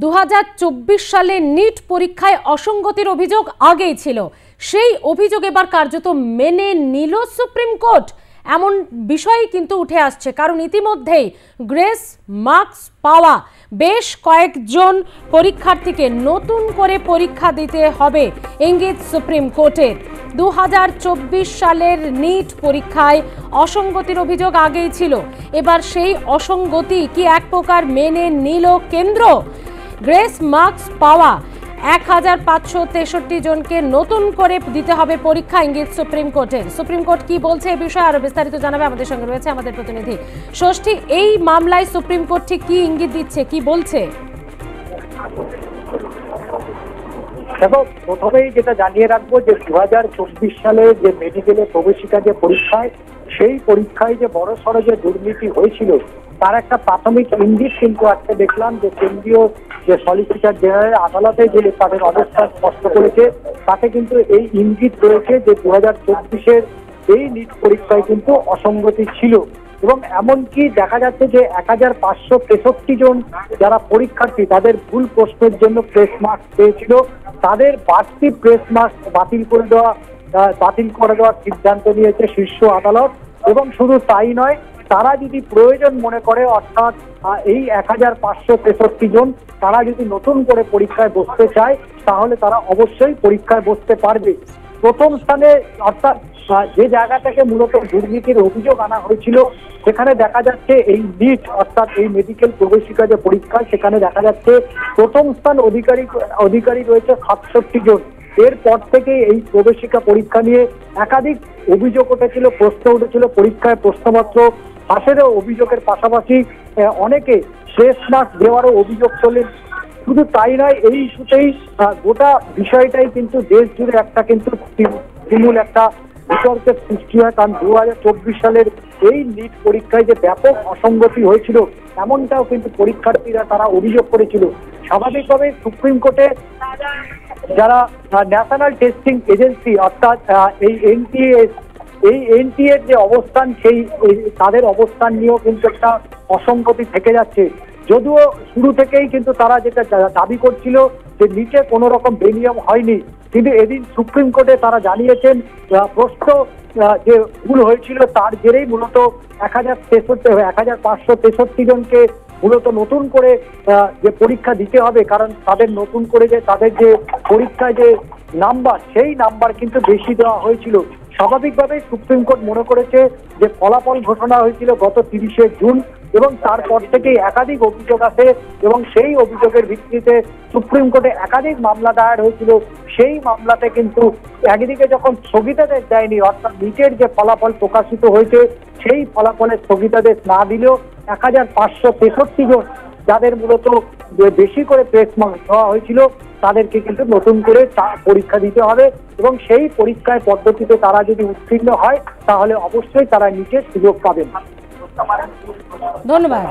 2024 সালে নিট পরীক্ষায় অসঙ্গতির অভিযোগ আগেই ছিল। সেই অভিযোগ এবার কার্যত মেনে নিল সুপ্রিম কোর্ট। এমন বিষয় কিন্তু উঠে আসছে, কারণ ইতিমধ্যেই গ্রেস মার্কস পাওয়া বেশ কয়েকজন পরীক্ষার্থীকে নতুন করে পরীক্ষা দিতে হবে ইঙ্গিত সুপ্রিম কোর্টের। 2024 সালের নিট পরীক্ষায় অসঙ্গতির অভিযোগ আগেই ছিল, এবার সেই অসঙ্গতি কি এক প্রকার মেনে নিল কেন্দ্র। গ্রেস মার্কস পাওয়া 1563 জনকে নতুন করে দিতে হবে পরীক্ষা ইঙ্গিত সুপ্রিম কোর্টের। সুপ্রিম কোর্ট কি বলছে এ বিষয়ে আরো বিস্তারিত জানাবে আমাদের সঙ্গে রয়েছে আমাদের প্রতিনিধি ষষ্ঠী। এই মামলায় সুপ্রিম কোর্ট ঠিক কি ইঙ্গিত দিচ্ছে, কি বলছে? দেখো, প্রথমেই যেটা জানিয়ে রাখবো যে 2024 সালে যে মেডিকেলে প্রবেশিকা যে পরীক্ষায়, সেই পরীক্ষায় যে বড় সড় যে দুর্নীতি হয়েছিল তার একটা প্রাথমিক ইঙ্গিত কিন্তু আজকে দেখলাম যে কেন্দ্রীয় যে সলিসিটর জেনারেল আদালতে যে তাদের অবস্থান স্পষ্ট করেছে, তাতে কিন্তু এই ইঙ্গিত রয়েছে যে 2024-এর এই নিট পরীক্ষায় কিন্তু অসঙ্গতি ছিল। এবং এমনকি দেখা যাচ্ছে যে 1563 জন যারা পরীক্ষার্থী তাদের ভুল প্রশ্নের জন্য প্রেস মার্কস পেয়েছিল, তাদের বাড়তি প্রেস মার্কস বাতিল করে দেওয়ার সিদ্ধান্ত নিয়েছে শীর্ষ আদালত। এবং শুধু তাই নয়, তারা যদি প্রয়োজন মনে করে, অর্থাৎ এই 1563 জন তারা যদি নতুন করে পরীক্ষায় বসতে চায়, তাহলে তারা অবশ্যই পরীক্ষায় বসতে পারবে। প্রথম স্থানে অর্থাৎ যে জায়গা থেকে মূলত দুর্নীতির অভিযোগ আনা হয়েছিল, সেখানে দেখা যাচ্ছে এই নিট অর্থাৎ এই মেডিকেল প্রবেশিকা যে পরীক্ষা, সেখানে দেখা যাচ্ছে প্রথম স্থান অধিকারী রয়েছে 67 জন। এরপর থেকে এই প্রবেশিকা পরীক্ষা নিয়ে একাধিক অভিযোগ উঠেছিল, প্রশ্ন উঠেছিল, পরীক্ষায় প্রশ্নপত্র ফাঁসেরও অভিযোগের পাশাপাশি অনেকে শেষ মার্কস দেওয়ারও অভিযোগ চলে। শুধু তাই নয়, এই ইস্যুতেই গোটা বিষয়টাই কিন্তু দেশ জুড়ে একটা কিন্তু তৃণমূল একটা বিতর্কের সৃষ্টি হয়। কারণ 2024 সালের এই নিট পরীক্ষায় যে ব্যাপক অসঙ্গতি হয়েছিল, এমনটাও কিন্তু পরীক্ষার্থীরা তারা অভিযোগ করেছিল। স্বাভাবিকভাবে সুপ্রিম কোর্টে যারা ন্যাশনাল টেস্টিং এজেন্সি অর্থাৎ এই এনটিএ যে অবস্থান, সেই তাদের অবস্থান নিয়েও কিন্তু একটা অসঙ্গতি থেকে যাচ্ছে। যদিও শুরু থেকেই কিন্তু তারা যেটা দাবি করছিল যে নিচে কোনো রকম বেনিয়ম হয়নি, কিন্তু এদিন সুপ্রিম কোর্টে তারা জানিয়েছেন প্রশ্ন যে ভুল হয়েছিল তার জেরেই মূলত 1563 জনকে মূলত নতুন করে যে পরীক্ষা দিতে হবে, কারণ তাদের নতুন করে যে তাদের যে পরীক্ষায় যে নাম্বার, সেই নাম্বার কিন্তু বেশি দেওয়া হয়েছিল। স্বাভাবিকভাবেই সুপ্রিম কোর্ট মনে করেছে যে ফলাফল ঘোষণা হয়েছিল গত 30শে জুন, এবং তারপর থেকেই একাধিক অভিযোগ আসে এবং সেই অভিযোগের ভিত্তিতে সুপ্রিম কোর্টে একাধিক মামলা দায়ের হয়েছিল। সেই মামলাতে কিন্তু একদিকে যখন স্থগিতাদেশ দেয়নি, অর্থাৎ নিচের যে ফলাফল প্রকাশিত হয়েছে সেই ফলাফলের স্থগিতাদেশ না দিলেও 1563 জন যাদের মূলত বেশি করে প্রেস মার্কস দেওয়া হয়েছিল, তাদেরকে কিন্তু নতুন করে পরীক্ষা দিতে হবে। এবং সেই পরীক্ষায় পদ্ধতিতে তারা যদি উত্তীর্ণ হয়, তাহলে অবশ্যই তারা নিচের সুযোগ পাবেন। ধন্যবাদ।